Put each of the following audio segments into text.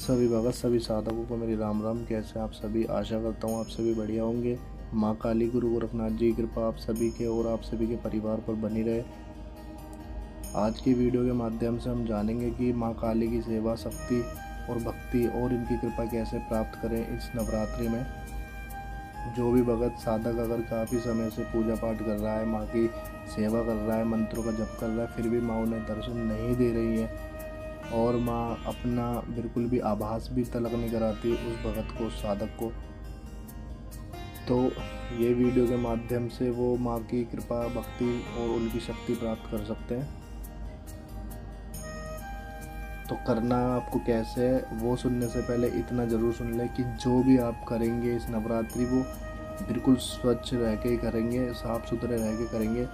सभी भगत सभी साधकों को मेरी राम राम। कैसे आप सभी? आशा करता हूँ आप सभी बढ़िया होंगे। माँ काली गुरु गोरखनाथ जी की कृपा आप सभी के और आप सभी के परिवार पर बनी रहे। आज की वीडियो के माध्यम से हम जानेंगे कि माँ काली की सेवा, शक्ति और भक्ति और इनकी कृपा कैसे प्राप्त करें इस नवरात्रि में। जो भी भगत साधक अगर काफ़ी समय से पूजा पाठ कर रहा है, माँ की सेवा कर रहा है, मंत्रों का जप कर रहा है, फिर भी माँ उन्हें दर्शन नहीं दे रही है और माँ अपना बिल्कुल भी आभास भी तलक नहीं कराती उस भगत को, उस साधक को, तो ये वीडियो के माध्यम से वो माँ की कृपा, भक्ति और उनकी शक्ति प्राप्त कर सकते हैं। तो करना आपको कैसे है वो सुनने से पहले इतना ज़रूर सुन लें कि जो भी आप करेंगे इस नवरात्रि वो बिल्कुल स्वच्छ रह के ही करेंगे, साफ़ सुथरे रह के करेंगे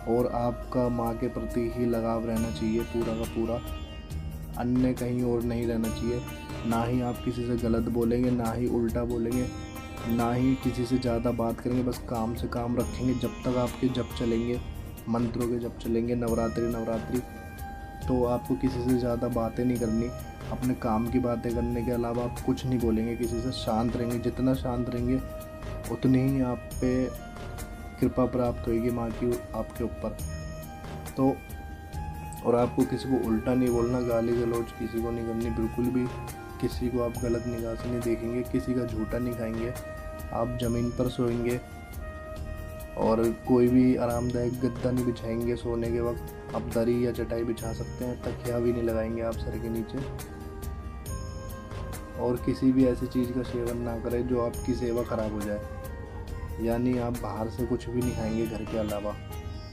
और आपका माँ के प्रति ही लगाव रहना चाहिए पूरा का पूरा। अन्य कहीं और नहीं रहना चाहिए। ना ही आप किसी से गलत बोलेंगे, ना ही उल्टा बोलेंगे, ना ही किसी से ज़्यादा बात करेंगे। बस काम से काम रखेंगे। जब तक आपके जप चलेंगे, मंत्रों के जप चलेंगे नवरात्रि, तो आपको किसी से ज़्यादा बातें नहीं करनी। अपने काम की बातें करने के अलावा आप कुछ नहीं बोलेंगे किसी से। शांत रहेंगे। जितना शांत रहेंगे उतनी ही आप पे कृपा प्राप्त होगी माँ की आपके ऊपर। तो और आपको किसी को उल्टा नहीं बोलना, गाली गलौज किसी को नहीं करनी बिल्कुल भी। किसी को आप गलत निगाह से नहीं देखेंगे, किसी का झूठा नहीं खाएंगे। आप ज़मीन पर सोएंगे और कोई भी आरामदायक गद्दा नहीं बिछाएंगे सोने के वक्त। आप दरी या चटाई बिछा सकते हैं, तकिया भी नहीं लगाएंगे आप सर के नीचे। और किसी भी ऐसी चीज़ का सेवन ना करें जो आपकी सेवा खराब हो जाए। यानी आप बाहर से कुछ भी नहीं खाएंगे घर के अलावा।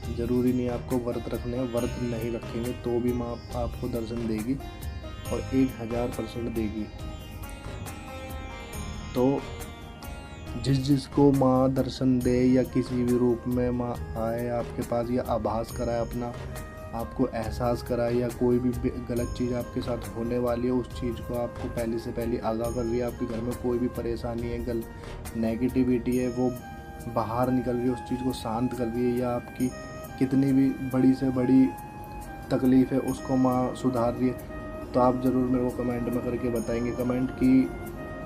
ज़रूरी नहीं आपको व्रत रखने हैं, व्रत नहीं रखेंगे तो भी माँ आपको दर्शन देगी और 1000% देगी। तो जिसको माँ दर्शन दे या किसी भी रूप में माँ आए आपके पास या आभास कराए, अपना आपको एहसास कराए या कोई भी गलत चीज़ आपके साथ होने वाली है, उस चीज़ को आपको पहले से पहले आगाह कर रही है। आपके घर में कोई भी परेशानी है, नेगेटिविटी है, वो बाहर निकल रही है, उस चीज़ को शांत कर रही है, या आपकी कितनी भी बड़ी से बड़ी तकलीफ़ है उसको माँ सुधार रही है, तो आप ज़रूर मेरे को कमेंट में करके बताएंगे कमेंट कि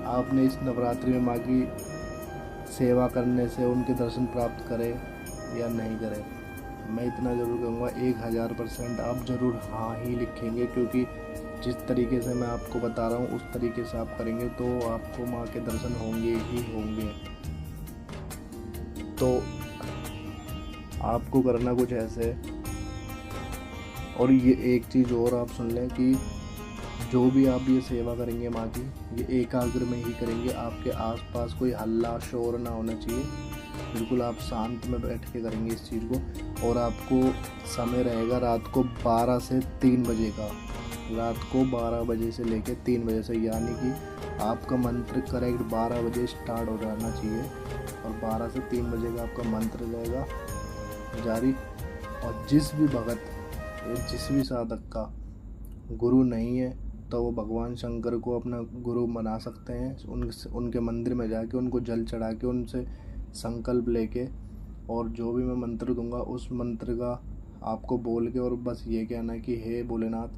आपने इस नवरात्रि में माँ की सेवा करने से उनके दर्शन प्राप्त करें या नहीं करें। मैं इतना ज़रूर कहूँगा 1000% आप ज़रूर हाँ ही लिखेंगे, क्योंकि जिस तरीके से मैं आपको बता रहा हूँ उस तरीके से आप करेंगे तो आपको माँ के दर्शन होंगे ही होंगे। तो आपको करना कुछ ऐसे। और ये एक चीज़ और आप सुन लें कि जो भी आप ये सेवा करेंगे माँ की, ये एकाग्र में ही करेंगे। आपके आसपास कोई हल्ला शोर ना होना चाहिए। बिल्कुल आप शांत में बैठ के करेंगे इस चीज़ को। और आपको समय रहेगा रात को 12 से 3 बजे का। रात को 12 बजे से लेकर 3 बजे से, यानी कि आपका मंत्र करेक्ट 12 बजे स्टार्ट हो जाना चाहिए और 12 से 3 बजे का आपका मंत्र रहेगा जारी। और जिस भी भगत या जिस भी साधक का गुरु नहीं है तो वो भगवान शंकर को अपना गुरु बना सकते हैं। उनके मंदिर में जाके उनको जल चढ़ा के उनसे संकल्प लेके, और जो भी मैं मंत्र दूंगा उस मंत्र का आपको बोल के और बस ये कहना है कि हे भोलेनाथ,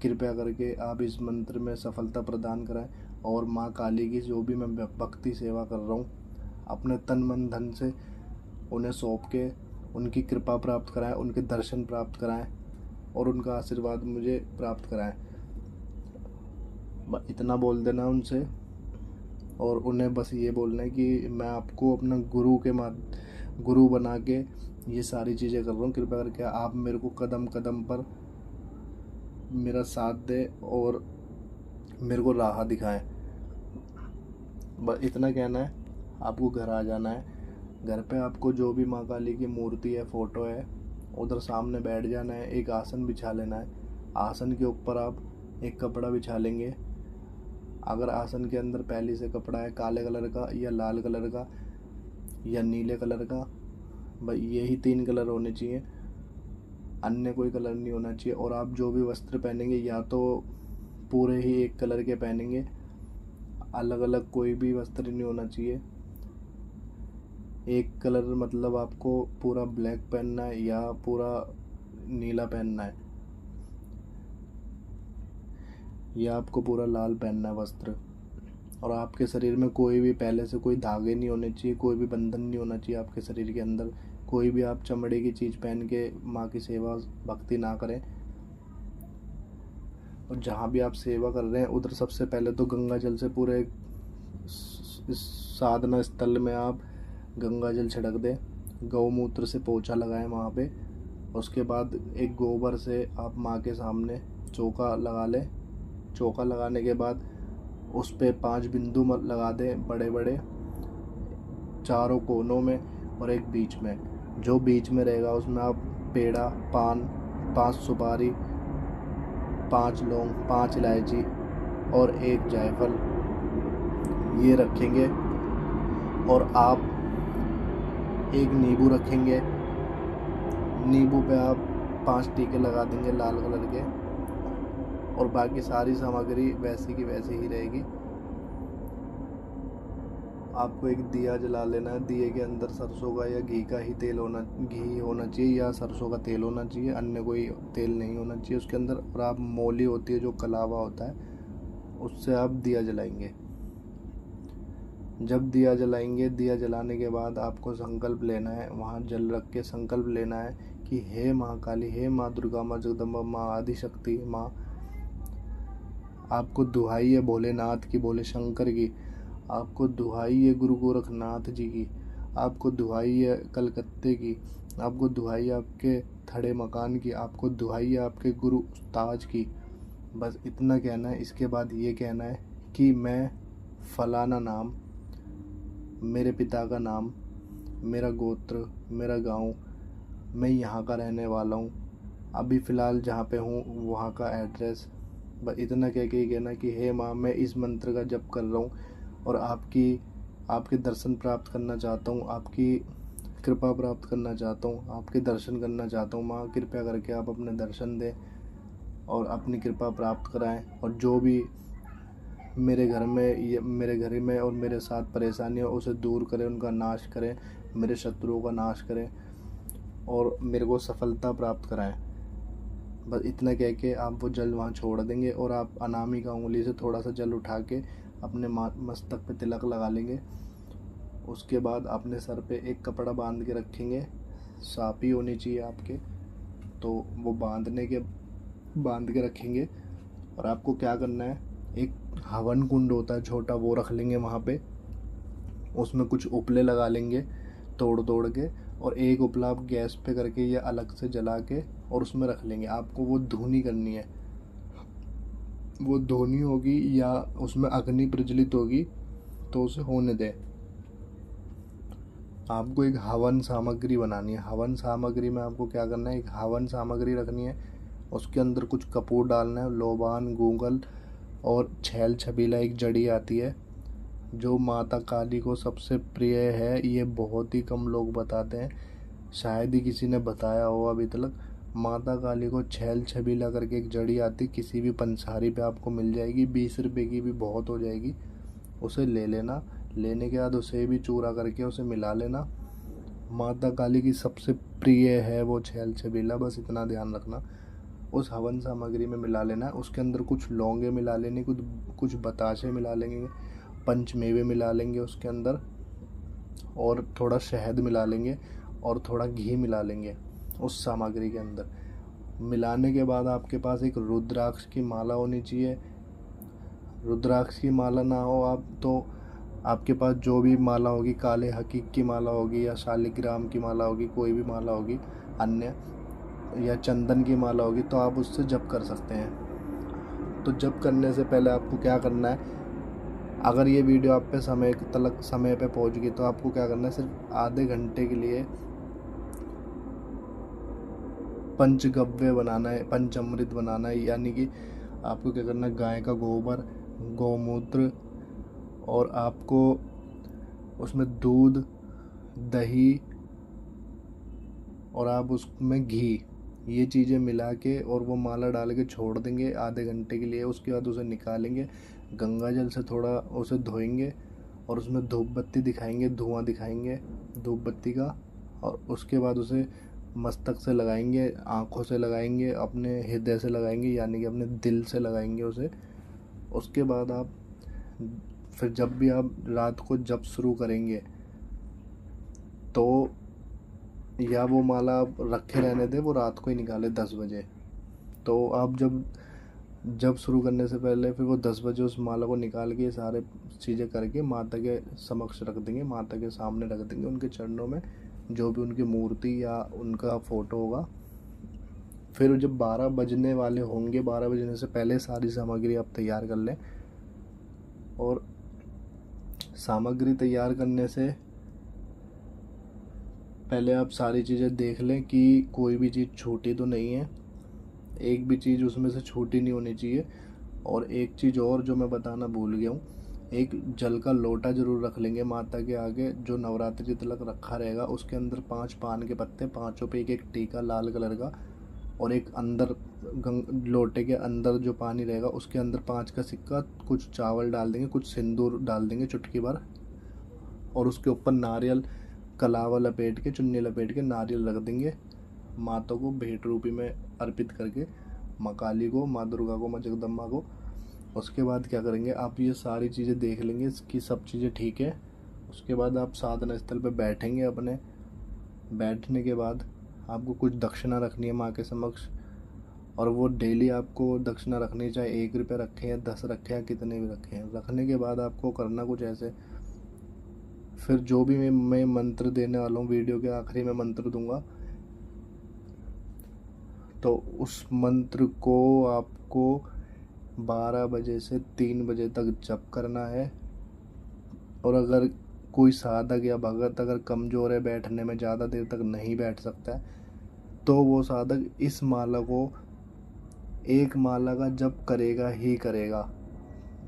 कृपया करके आप इस मंत्र में सफलता प्रदान कराएं और माँ काली की जो भी मैं भक्ति सेवा कर रहा हूँ अपने तन मन धन से उन्हें सौंप के उनकी कृपा प्राप्त कराएं, उनके दर्शन प्राप्त कराएं और उनका आशीर्वाद मुझे प्राप्त कराएं। इतना बोल देना उनसे और उन्हें बस ये बोलना है कि मैं आपको अपना गुरु बना के ये सारी चीज़ें कर रहा हूँ। कृपया करके आप मेरे को कदम कदम पर मेरा साथ दे और मेरे को राह दिखाएं। बस इतना कहना है। आपको घर आ जाना है। घर पे आपको जो भी माँ काली की मूर्ति है, फ़ोटो है, उधर सामने बैठ जाना है। एक आसन बिछा लेना है। आसन के ऊपर आप एक कपड़ा बिछा लेंगे। अगर आसन के अंदर पहले से कपड़ा है काले कलर का या लाल कलर का या नीले कलर का, भाई यही 3 कलर होने चाहिए, अन्य कोई कलर नहीं होना चाहिए। और आप जो भी वस्त्र पहनेंगे या तो पूरे ही एक कलर के पहनेंगे, अलग अलग कोई भी वस्त्र नहीं होना चाहिए। एक कलर मतलब आपको पूरा ब्लैक पहनना है या पूरा नीला पहनना है। ये आपको पूरा लाल पहनना है वस्त्र। और आपके शरीर में कोई भी पहले से कोई धागे नहीं होने चाहिए, कोई भी बंधन नहीं होना चाहिए आपके शरीर के अंदर। कोई भी आप चमड़े की चीज़ पहन के माँ की सेवा भक्ति ना करें। और जहाँ भी आप सेवा कर रहे हैं उधर सबसे पहले तो गंगा जल से पूरे इस साधना स्थल में आप गंगा जल छिड़क दें, गौमूत्र से पोछा लगाएं वहाँ पे। उसके बाद एक गोबर से आप माँ के सामने चौका लगा लें। चौका लगाने के बाद उस पे 5 बिंदु लगा दें बड़े बड़े, चारों कोनों में और एक बीच में। जो बीच में रहेगा उसमें आप पेड़ा, पान, 5 सुपारी, 5 लौंग, 5 इलायची और 1 जायफल ये रखेंगे। और आप एक नींबू रखेंगे। नींबू पे आप 5 टीके लगा देंगे लाल कलर के। और बाकी सारी सामग्री वैसी की वैसी ही रहेगी। आपको एक दिया जला लेना है। दिए के अंदर सरसों का या घी का ही तेल घी होना चाहिए या सरसों का तेल होना चाहिए, अन्य कोई तेल नहीं होना चाहिए उसके अंदर। और आप मोली होती है जो कलावा होता है, उससे आप दिया जलाएंगे। जब दिया जलाएंगे, दिया जलाने के बाद आपको संकल्प लेना है, वहाँ जल रख के संकल्प लेना है कि हे माँ काली, हे माँ दुर्गा, माँ जगदम्बा, माँ आदिशक्ति, माँ आपको दुहाई है भोलेनाथ की, भोले शंकर की, आपको दुहाई है गुरु गोरखनाथ जी की, आपको दुहाई है कलकत्ते की, आपको दुहाई है आपके थड़े मकान की, आपको दुहाई है आपके गुरु उस्ताज की। बस इतना कहना है। इसके बाद ये कहना है कि मैं फलाना नाम, मेरे पिता का नाम, मेरा गोत्र, मेरा गांव, मैं यहाँ का रहने वाला हूँ, अभी फ़िलहाल जहाँ पे हूँ वहाँ का एड्रेस। बस इतना कह के ही कहना कि हे माँ, मैं इस मंत्र का जप कर रहा हूँ और आपके दर्शन प्राप्त करना चाहता हूँ, आपकी कृपा प्राप्त करना चाहता हूँ, आपके दर्शन करना चाहता हूँ। माँ कृपया करके आप अपने दर्शन दें और अपनी कृपा प्राप्त कराएं। और जो भी मेरे घर में और मेरे साथ परेशानी हो उसे दूर करें, उनका नाश करें, मेरे शत्रुओं का नाश करें और मेरे को सफलता प्राप्त कराएं। बस इतना कह के आप वो जल वहाँ छोड़ देंगे। और आप अनामिका उंगली से थोड़ा सा जल उठा के अपने मस्तक पे तिलक लगा लेंगे। उसके बाद अपने सर पे एक कपड़ा बांध के रखेंगे, साफी होनी चाहिए आपके, तो वो बांध के रखेंगे। और आपको क्या करना है, एक हवन कुंड होता है छोटा, वो रख लेंगे वहाँ पे। उसमें कुछ उपले लगा लेंगे तोड़ के, और एक उपला आप गैस पे करके या अलग से जला के और उसमें रख लेंगे। आपको वो धुनी करनी है। वो धुनी होगी या उसमें अग्नि प्रज्वलित होगी तो उसे होने दें। आपको एक हवन सामग्री बनानी है। हवन सामग्री में आपको क्या करना है, एक हवन सामग्री रखनी है, उसके अंदर कुछ कपूर डालना है, लोबान, गूंगल और छैल छबीला एक जड़ी आती है जो माता काली को सबसे प्रिय है। ये बहुत ही कम लोग बताते हैं, शायद ही किसी ने बताया हो अभी तक। माता काली को छैल छबीला करके एक जड़ी आती, किसी भी पंसारी पे आपको मिल जाएगी, 20 रुपये की भी बहुत हो जाएगी। उसे ले लेना। लेने के बाद उसे भी चूरा करके उसे मिला लेना। माता काली की सबसे प्रिय है वो छैल छबीला, बस इतना ध्यान रखना। उस हवन सामग्री में मिला लेना है। उसके अंदर कुछ लौंगे मिला लेनी, कुछ बताशे मिला लेंगे, पंचमेवे मिला लेंगे उसके अंदर, और थोड़ा शहद मिला लेंगे और थोड़ा घी मिला लेंगे उस सामग्री के अंदर। मिलाने के बाद आपके पास एक रुद्राक्ष की माला होनी चाहिए। रुद्राक्ष की माला ना हो आप तो आपके पास जो भी माला होगी, काले हकीक की माला होगी या शालिग्राम की माला होगी, कोई भी माला होगी अन्य, या चंदन की माला होगी, तो आप उससे जप कर सकते हैं। तो जप करने से पहले आपको क्या करना है, अगर ये वीडियो आप पे समय पे पहुंच गई तो आपको क्या करना है, सिर्फ आधे घंटे के लिए पंचगव्य बनाना है, पंचामृत बनाना है। यानी कि आपको क्या करना है, गाय का गोबर, गौमूत्र, और आपको उसमें दूध, दही और आप उसमें घी, ये चीज़ें मिला के और वो माला डाल के छोड़ देंगे आधे घंटे के लिए। उसके बाद उसे निकालेंगे, गंगा जल से थोड़ा उसे धोएंगे और उसमें धूप बत्ती दिखाएंगे, धुआं दिखाएंगे धूप बत्ती का। और उसके बाद उसे मस्तक से लगाएंगे, आँखों से लगाएंगे, अपने हृदय से लगाएंगे, यानी कि अपने दिल से लगाएंगे उसे। उसके बाद आप फिर जब भी आप रात को जब शुरू करेंगे तो या वो माला आप रखे रहने दें, वो रात को ही निकाले 10 बजे। तो आप जब शुरू करने से पहले फिर वो 10 बजे उस माला को निकाल के सारे चीज़ें करके माता के समक्ष रख देंगे, माता के सामने रख देंगे, उनके चरणों में जो भी उनकी मूर्ति या उनका फ़ोटो होगा। फिर जब 12 बजने वाले होंगे, 12 बजने से पहले सारी सामग्री आप तैयार कर लें। और सामग्री तैयार करने से पहले आप सारी चीज़ें देख लें कि कोई भी चीज़ छूटी तो नहीं है, एक भी चीज़ उसमें से छूटी नहीं होनी चाहिए। और एक चीज़ और जो मैं बताना भूल गया हूँ, एक जल का लोटा ज़रूर रख लेंगे माता के आगे, जो नवरात्रि तक रखा रहेगा। उसके अंदर 5 पान के पत्ते, पाँचों पे एक एक टीका लाल कलर का, और एक अंदर लोटे के अंदर जो पानी रहेगा उसके अंदर 5 का सिक्का, कुछ चावल डाल देंगे, कुछ सिंदूर डाल देंगे चुटकी भर, और उसके ऊपर नारियल कलावा लपेट के, चुन्नी लपेट के नारियल रख देंगे। माता को भेंट रूपी में अर्पित करके, माँ काली को, माँ दुर्गा को, माँ जगदम्बा को। उसके बाद क्या करेंगे, आप ये सारी चीज़ें देख लेंगे इसकी सब चीज़ें ठीक है। उसके बाद आप साधना स्थल पर बैठेंगे। अपने बैठने के बाद आपको कुछ दक्षिणा रखनी है माँ के समक्ष, और वो डेली आपको दक्षिणा रखनी, चाहे 1 रुपये रखें या 10 रखें या कितने भी रखें। रखने के बाद आपको करना कुछ ऐसे, फिर जो भी मैं मंत्र देने वाला हूँ, वीडियो के आखिरी में मंत्र दूंगा, तो उस मंत्र को आपको 12 बजे से 3 बजे तक जप करना है। और अगर कोई साधक या भगत अगर कमज़ोर है, बैठने में ज़्यादा देर तक नहीं बैठ सकता है, तो वो साधक इस माला को, एक माला का जप करेगा ही करेगा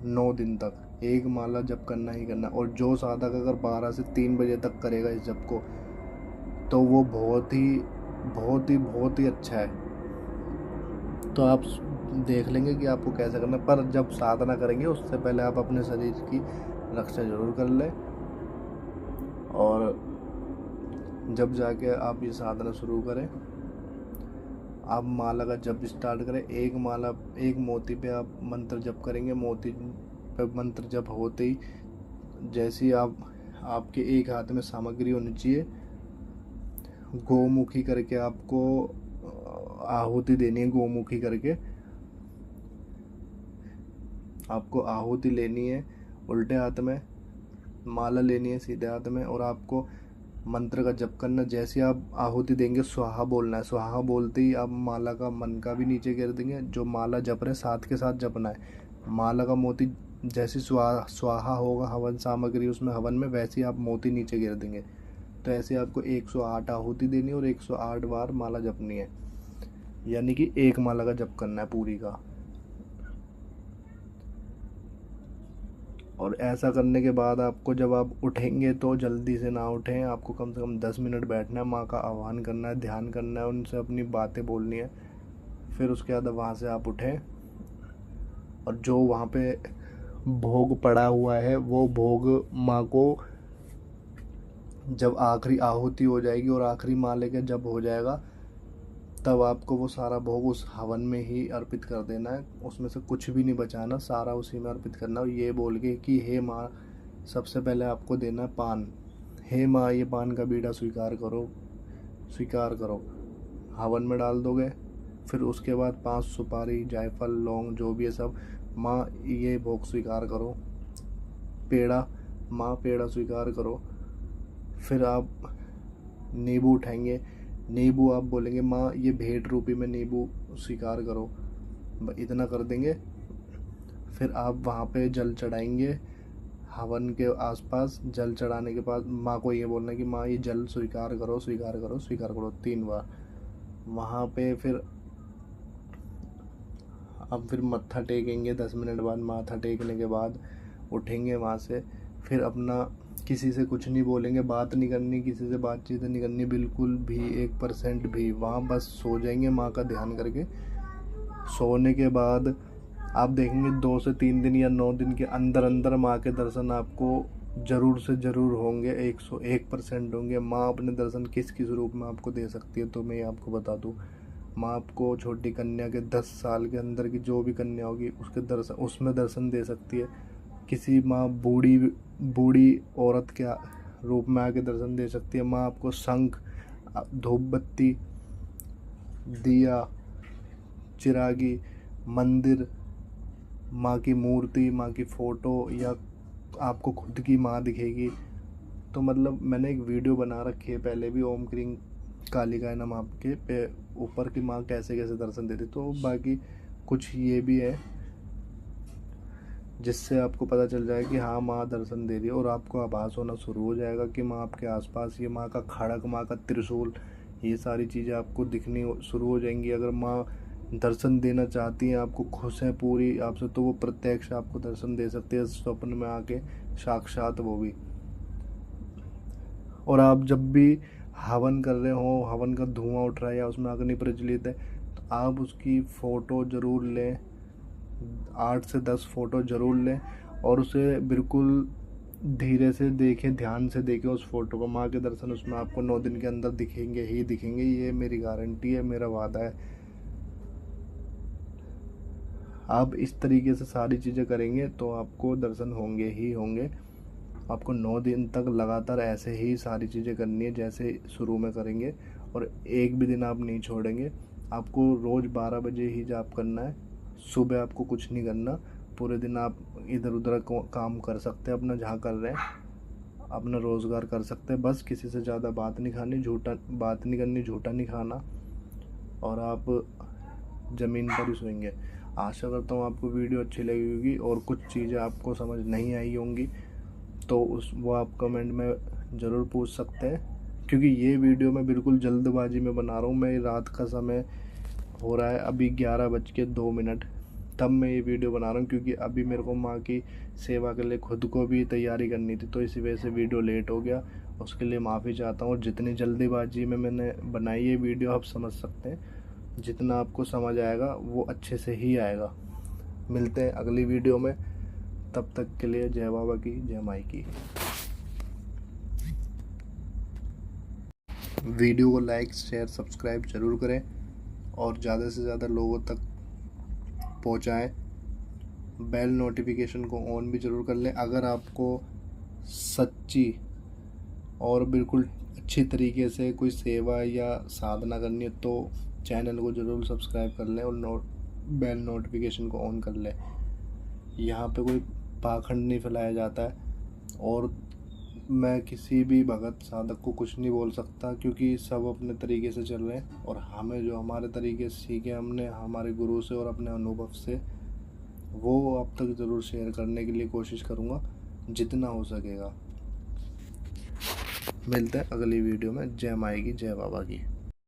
9 दिन तक। एक माला जप करना ही करना। और जो साधक अगर 12 से 3 बजे तक करेगा इस जप को, तो वो बहुत ही अच्छा है। तो आप देख लेंगे कि आपको कैसे करना। पर जब साधना करेंगे उससे पहले आप अपने शरीर की रक्षा जरूर कर लें। और जब जाके आप ये साधना शुरू करें, आप माला का जप स्टार्ट करें। एक मोती पे आप मंत्र जप करेंगे। मोती पे मंत्र जप होते ही जैसे ही आपके एक हाथ में सामग्री होनी चाहिए, गोमुखी करके आपको आहुति देनी है। गोमुखी करके आपको आहुति लेनी है, उल्टे हाथ में माला लेनी है, सीधे हाथ में, और आपको मंत्र का जप करना। जैसे आप आहुति देंगे स्वाहा बोलना है। स्वाहा बोलते ही आप माला का मन का भी नीचे गिर देंगे। जो माला जप रहे साथ के साथ जपना है। माला का मोती जैसे स्वाहा होगा हवन सामग्री उसमें हवन में, वैसे ही आप मोती नीचे गिर देंगे। तो ऐसे आपको 108 आहुति देनी और 108 बार माला जपनी है, यानी कि एक माला का जप करना है पूरी का। और ऐसा करने के बाद आपको जब आप उठेंगे तो जल्दी से ना उठें, आपको कम से कम 10 मिनट बैठना है, माँ का आह्वान करना है, ध्यान करना है, उनसे अपनी बातें बोलनी है। फिर उसके बाद वहाँ से आप उठें और जो वहाँ पे भोग पड़ा हुआ है वो भोग माँ को जब आखिरी आहुति हो जाएगी और आखिरी माले का जब हो जाएगा, तब आपको वो सारा भोग उस हवन में ही अर्पित कर देना है। उसमें से कुछ भी नहीं बचाना, सारा उसी में अर्पित करना। और ये बोल के कि हे माँ, सबसे पहले आपको देना है पान। हे माँ, ये पान का बीड़ा स्वीकार करो। हवन में डाल दोगे। फिर उसके बाद 5 सुपारी, जायफल, लौंग, जो भी है सब, माँ ये भोग स्वीकार करो। पेड़ा, माँ पेड़ा स्वीकार करो। फिर आप नींबू उठाएंगे। नींबू आप बोलेंगे माँ ये भेंट रूपी में नींबू स्वीकार करो। इतना कर देंगे। फिर आप वहाँ पे जल चढ़ाएंगे हवन के आसपास। जल चढ़ाने के बाद माँ को ये बोलना है कि माँ ये जल स्वीकार करो 3 बार। वहाँ पे फिर आप फिर मत्था टेकेंगे। 10 मिनट बाद माथा टेकने के बाद उठेंगे वहाँ से। फिर अपना किसी से कुछ नहीं बोलेंगे, बात नहीं करनी, किसी से बातचीत नहीं करनी बिल्कुल भी, 1% भी। वहाँ बस सो जाएंगे माँ का ध्यान करके। सोने के बाद आप देखेंगे 2 से 3 दिन या 9 दिन के अंदर अंदर माँ के दर्शन आपको ज़रूर से ज़रूर होंगे, 101% होंगे। माँ अपने दर्शन किस किस रूप में आपको दे सकती है, तो मैं आपको बता दूँ। माँ आपको छोटी कन्या के 10 साल के अंदर की जो भी कन्या होगी उसके दर्शन, उसमें दर्शन दे सकती है। किसी माँ बूढ़ी बूढ़ी औरत के रूप में आके दर्शन दे सकती है। माँ आपको शंख, धूप बत्ती, दिया, चिरागी, मंदिर, माँ की मूर्ति, माँ की फ़ोटो, या आपको खुद की माँ दिखेगी। तो मतलब मैंने एक वीडियो बना रखी है पहले भी, ओम क्रीं कालिकाय नमः के पे ऊपर की माँ कैसे कैसे दर्शन देती। तो बाकी कुछ ये भी है जिससे आपको पता चल जाए कि हाँ माँ दर्शन दे रही है, और आपको आभास होना शुरू हो जाएगा कि माँ आपके आसपास, ये माँ का खड़ग, माँ का त्रिशूल, ये सारी चीज़ें आपको दिखनी शुरू हो जाएंगी। अगर माँ दर्शन देना चाहती हैं, आपको खुश हैं पूरी आपसे, तो वो प्रत्यक्ष आपको दर्शन दे सकती है स्वप्न में आके, साक्षात वो भी। और आप जब भी हवन कर रहे हो, हवन का धुआं उठ रहा है या उसमें अग्नि प्रज्वलित है, तो आप उसकी फ़ोटो ज़रूर लें, 8 से 10 फ़ोटो ज़रूर लें, और उसे बिल्कुल धीरे से देखें, ध्यान से देखें उस फ़ोटो को। माँ के दर्शन उसमें आपको 9 दिन के अंदर दिखेंगे ही दिखेंगे, ये मेरी गारंटी है, मेरा वादा है। आप इस तरीके से सारी चीज़ें करेंगे तो आपको दर्शन होंगे ही होंगे। आपको 9 दिन तक लगातार ऐसे ही सारी चीज़ें करनी है जैसे शुरू में करेंगे, और एक भी दिन आप नहीं छोड़ेंगे। आपको रोज़ 12 बजे ही जाप करना है, सुबह आपको कुछ नहीं करना। पूरे दिन आप इधर उधर काम कर सकते हैं अपना, जहाँ कर रहे हैं अपना रोज़गार कर सकते हैं, बस किसी से ज़्यादा बात नहीं करनी, झूठा नहीं खाना, और आप ज़मीन पर ही सोएंगे। आशा करता हूँ आपको वीडियो अच्छी लगी होगी, और कुछ चीज़ें आपको समझ नहीं आई होंगी तो वो आप कमेंट में ज़रूर पूछ सकते हैं, क्योंकि ये वीडियो मैं बिल्कुल जल्दबाजी में बना रहा हूँ। मैं रात का समय हो रहा है अभी 11:02, तब मैं ये वीडियो बना रहा हूँ, क्योंकि अभी मेरे को माँ की सेवा के लिए खुद को भी तैयारी करनी थी, तो इसी वजह से वीडियो लेट हो गया। उसके लिए माफ़ी चाहता हूँ। और जितनी जल्दीबाजी में मैंने बनाई ये वीडियो, आप समझ सकते हैं, जितना आपको समझ आएगा वो अच्छे से ही आएगा। मिलते हैं अगली वीडियो में, तब तक के लिए जय बाबा की, जय माई की। वीडियो को लाइक, शेयर, सब्सक्राइब ज़रूर करें, और ज़्यादा से ज़्यादा लोगों तक पहुंचाएं। बेल नोटिफिकेशन को ऑन भी ज़रूर कर लें। अगर आपको सच्ची और बिल्कुल अच्छी तरीके से कोई सेवा या साधना करनी है तो चैनल को ज़रूर सब्सक्राइब कर लें, और बेल नोटिफिकेशन को ऑन कर लें। यहाँ पे कोई पाखंड नहीं फैलाया जाता है, और मैं किसी भी भगत साधक को कुछ नहीं बोल सकता, क्योंकि सब अपने तरीके से चल रहे हैं, और हमें जो हमारे तरीके सीखे हमने हमारे गुरु से और अपने अनुभव से, वो अब तक ज़रूर शेयर करने के लिए कोशिश करूँगा जितना हो सकेगा। मिलते हैं अगली वीडियो में। जय माई की, जय बाबा की।